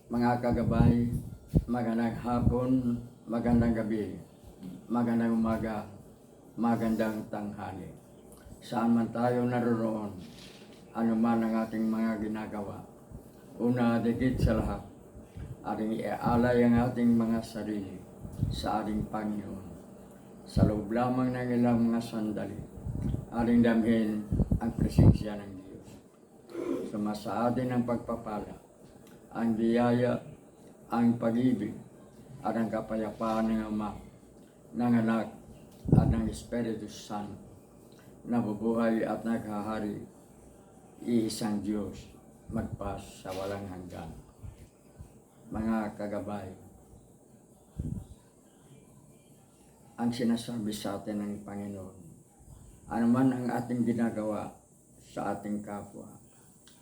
Mga kagabay, magandang hapon, magandang gabi, magandang umaga, magandang tanghali. Saan man tayo naroon, ano man ang ating mga ginagawa. Una, dikit sa lahat, ating iaalay ang ating mga sarili sa ating Panginoon. Sa loob lamang ng ilang mga sandali, ating damhin ang presensya ng Diyos. Sumasa atin ang pagpapala, ang biyaya, ang pag-ibig, at ang kapayapaan ng Ama, ng Anak, at ng Espiritu Santo, na bubuhay at naghahari, iisang Diyos, magpas sa walang hanggan. Mga kagabay, ang sinasabi sa atin ng Panginoon, ano man ang ating ginagawa sa ating kapwa,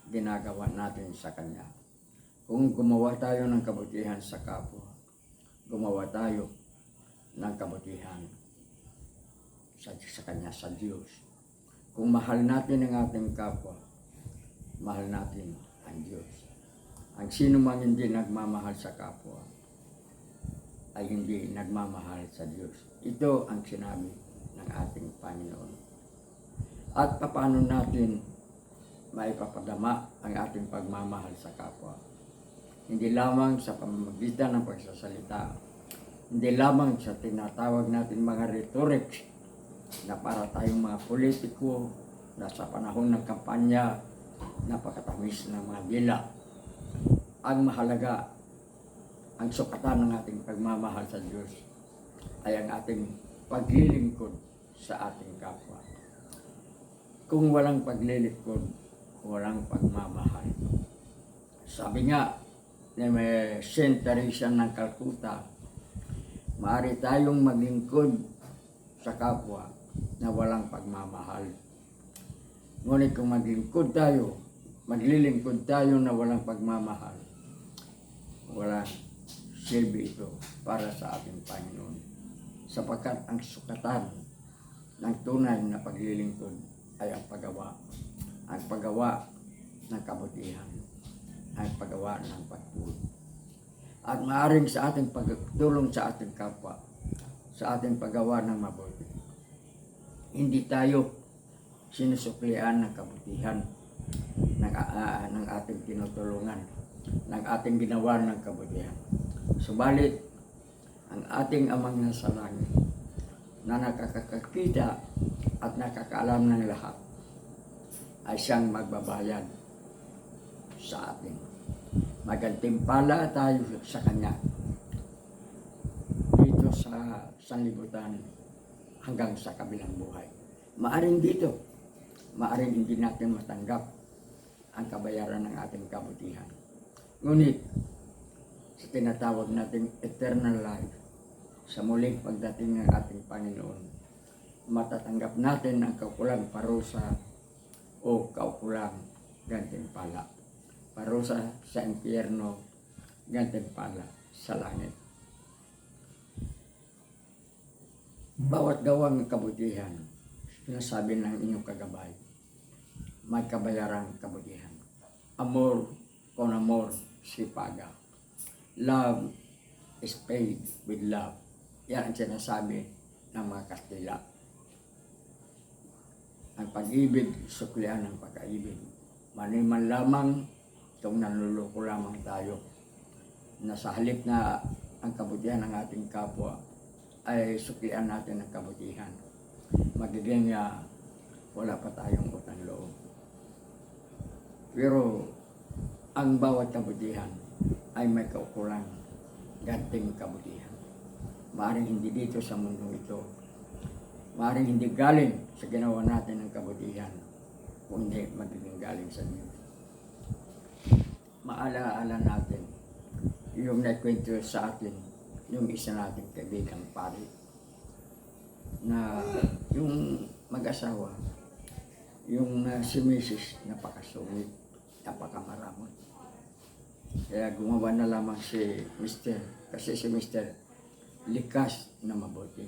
ginagawa natin sa Kanya. Kung gumawa tayo ng kabutihan sa kapwa, gumawa tayo ng kabutihan sa Kanya, sa Diyos. Kung mahal natin ang ating kapwa, mahal natin ang Diyos. Ang sino mang hindi nagmamahal sa kapwa, ay hindi nagmamahal sa Diyos. Ito ang sinabi ng ating Panginoon. At paano natin maipapadama ang ating pagmamahal sa kapwa? Hindi lamang sa pamamagitan ng pagsasalita, hindi lamang sa tinatawag natin mga rhetorics na para tayong mga politiko na sa panahon ng kampanya, napakatamis ng mga dila. Ang mahalaga, ang sukatan ng ating pagmamahal sa Diyos ay ang ating paglilingkod sa ating kapwa. Kung walang paglilingkod, walang pagmamahal. Sabi nga ni Saint Teresa ng Calcutta, maaari tayong maglingkod sa kapwa na walang pagmamahal. Ngunit kung maglilingkod tayo na walang pagmamahal, walang silbi ito para sa ating Panginoon. Sapagkat ang sukatan ng tunay na paglilingkod ay ang paggawa ng kabutihan, ang paggawa ng pagtulong. At maaaring sa ating pagtulong sa ating kapwa, sa ating paggawa ng mabuti, hindi tayo sinusuklian ng kabutihan ng ating tinutulungan, ng ating ginawa ng kabutihan. Subalit, ang ating Amang nasa langit, na nakakakita at nakakaalam ng lahat, ay siyang magbabayad sa atin. Magantimpala tayo sa Kanya dito sa sanlibutan hanggang sa kabilang buhay. Maaring dito, maaring hindi natin matanggap ang kabayaran ng ating kabutihan. Ngunit sa tinatawag nating eternal life, sa muling pagdating ng ating Panginoon, matatanggap natin ang kaukulang parusa o kaukulang gantimpala. Parusa sa impyerno, gantimpala sa langit. Bawat gawang kabutihan, sinasabi ng inyong kagabay, may kabayarang kabutihan. Amor con amor si paga. Love is paid with love. Yan ang sinasabi ng mga Kastila. Ang pag-ibig, suklian ng pag-ibig. Maniman lamang kung nanluloko lamang tayo na sa halip na ang kabutihan ng ating kapwa ay suklian natin ang kabutihan, magiging wala pa tayong utang loob. Pero ang bawat kabutihan ay may kaukulang ganting kabutihan. Maaaring hindi dito sa mundo ito, maaaring hindi galing sa ginawa natin ng kabutihan, kundi magiging galing sa Diyos. Maalaala natin yung nagkwento sa atin yung isa nating kaibigang pari na yung mag-asawa, yung si Mrs. napakasungit, napakamaramot. Kaya gumawa na lamang si Mr. Kasi si Mr. likas na mabuti,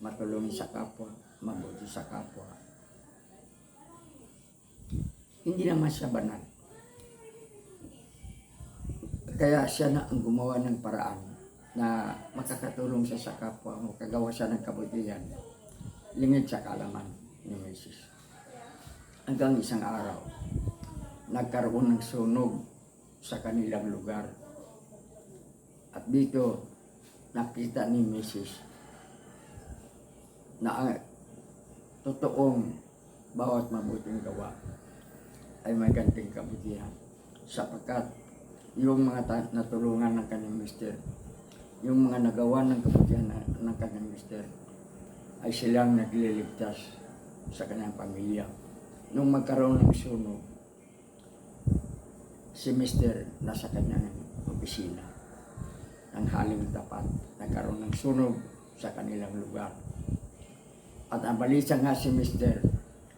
matulungin sa kapwa, mabuti sa kapwa. Hindi naman siya banal. Kaya siya na ang gumawa ng paraan na makakatulong siya sa kapwa mo, kagawa siya ng kabutihan, lingid sa kalaman ni Mrs. Hanggang isang araw, nagkaroon ng sunog sa kanilang lugar. At dito, nakita ni Mrs. na ang totoong bawat mabuting gawa ay may ganting kabutihan. Sapagkat yung mga natulungan ng kanyang mister, yung mga nagawa ng kabutihan ng kanyang mister, ay silang nagliligtas sa kanyang pamilya. Nung magkaroon ng sunog, si mister nasa kanyang opisina. Ang haling tapat, nagkaroon ng sunog sa kanilang lugar. At ang balisa nga si mister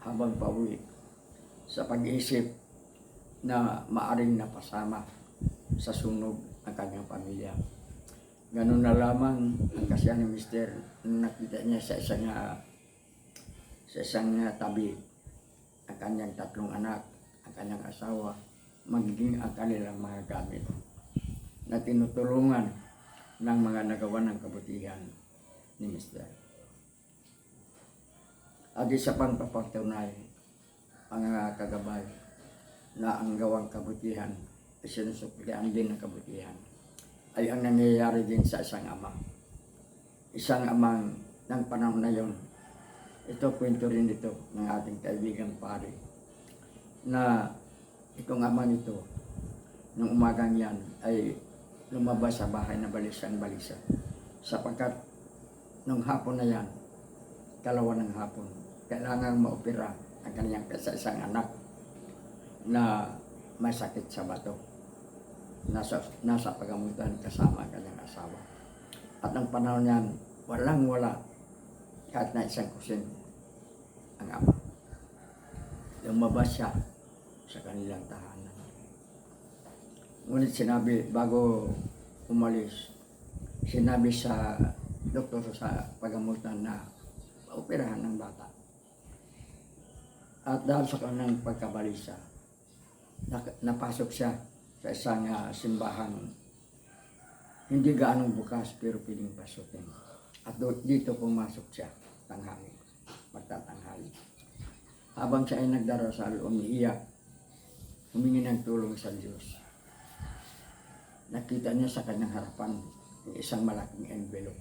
habang pauwi sa pag-iisip na maaring napasama sa sunog ang kanyang pamilya. Ganun na lamang ang kasiyahan ni mister nung nakita niya sa isang tabi ang kanyang 3 anak, ang kanyang asawa, magiging ang kanilang mga gamit na tinutulungan ng mga nagawa ng kabutihan ni mister. At isa pang papatunay ang kagabay na ang gawang kabutihan ay sinusuklian din ng kabutihan ay ang nangyayari din sa isang ama. Isang amang ng panahon na yon. Ito, kwento rin ito ng ating kaibigang pare na itong amang ito, nung umagang yan ay lumabas sa bahay na balisa sapagkat nung hapon na yan, kalawa ng hapon, kailangang maopera ang kanyang isang anak na may sakit sa bato. Nasa pagamutan kasama ang kanyang asawa. At ang panahon niyan, walang-wala kahit na isang kusin ang ama. Lumabas siya sa kanilang tahanan. Ngunit sinabi, bago umalis, sinabi sa doktor sa pagamutan na operahan ng bata. At dahil sa kanyang pagkabalisa, napasok siya sa isang simbahan. Hindi gaanong bukas pero piling pasukin. At dito pumasok siya, tanghali, magtatanghali. Habang siya ay nagdarasal, umiiyak, humingi ng tulong sa Diyos. Nakita niya sa kanyang harapan yung isang malaking envelope.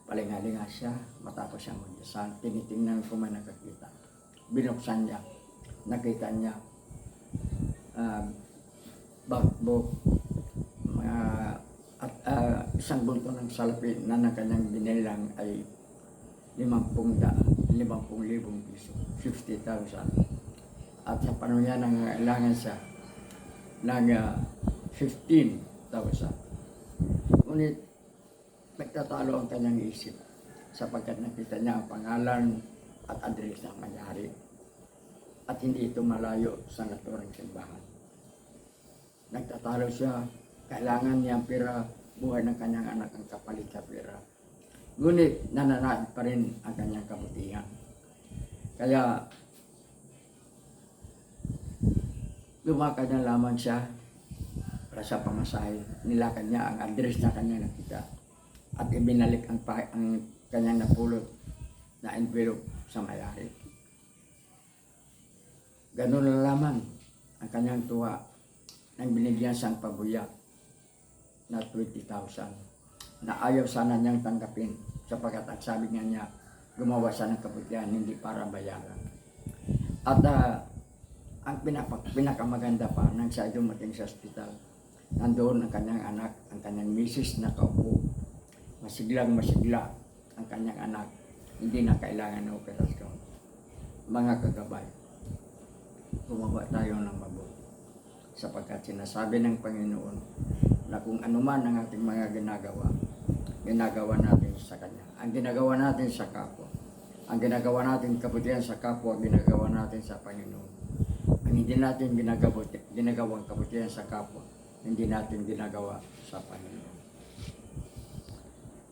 Palingalinga siya, matapos siya magdasal, tinitingnan ko man nakakita. Binuksan niya, nakita niya backbook, at isang bunto ng salapi na ng kanyang binilang ay 50,000 piso, 50,000. At sa panahon niya nangailangan siya ng 15,000. Ngunit nagtatalo ang kanyang isip sapagkat nakita niya ang pangalan at address ng may-ari at hindi ito malayo sa naturang simbahan. Nagtatalo siya, kailangan niya ang pera, buhay ng kanyang anak ang kapalit sa pera. Ngunit nananaig pa rin ang kanyang kabutihan. Kaya lumakad na lamang siya para sa pamasahe. Nilakad niya ang address na kanyang nakita at ibinalik ang kanyang napulot na envelope sa may-ari. Ganun na lamang ang kanyang tuwa nang binigyan siyang pabuya na 20,000 na ayaw sana niyang tanggapin sapagkat ang sabi niya gumawa siya ng kabutihan hindi para bayaran. At ang pinakamaganda pa nang siya dumating sa ospital, nandoon ang kanyang anak, ang kanyang misis na kaupo. Masigla ang kanyang anak, hindi na kailangan ng operasyon. Mga kagabay, gumawa tayo ng mabuti sapagkat sinasabi ng Panginoon na kung anuman ang ating mga ginagawa natin sa Kanya. Ang ginagawa natin sa kapwa, ang ginagawa natin kabutihan sa kapwa, ginagawa natin sa Panginoon. Ang hindi natin ginagawang kabutihan sa kapwa, hindi natin ginagawa sa Panginoon.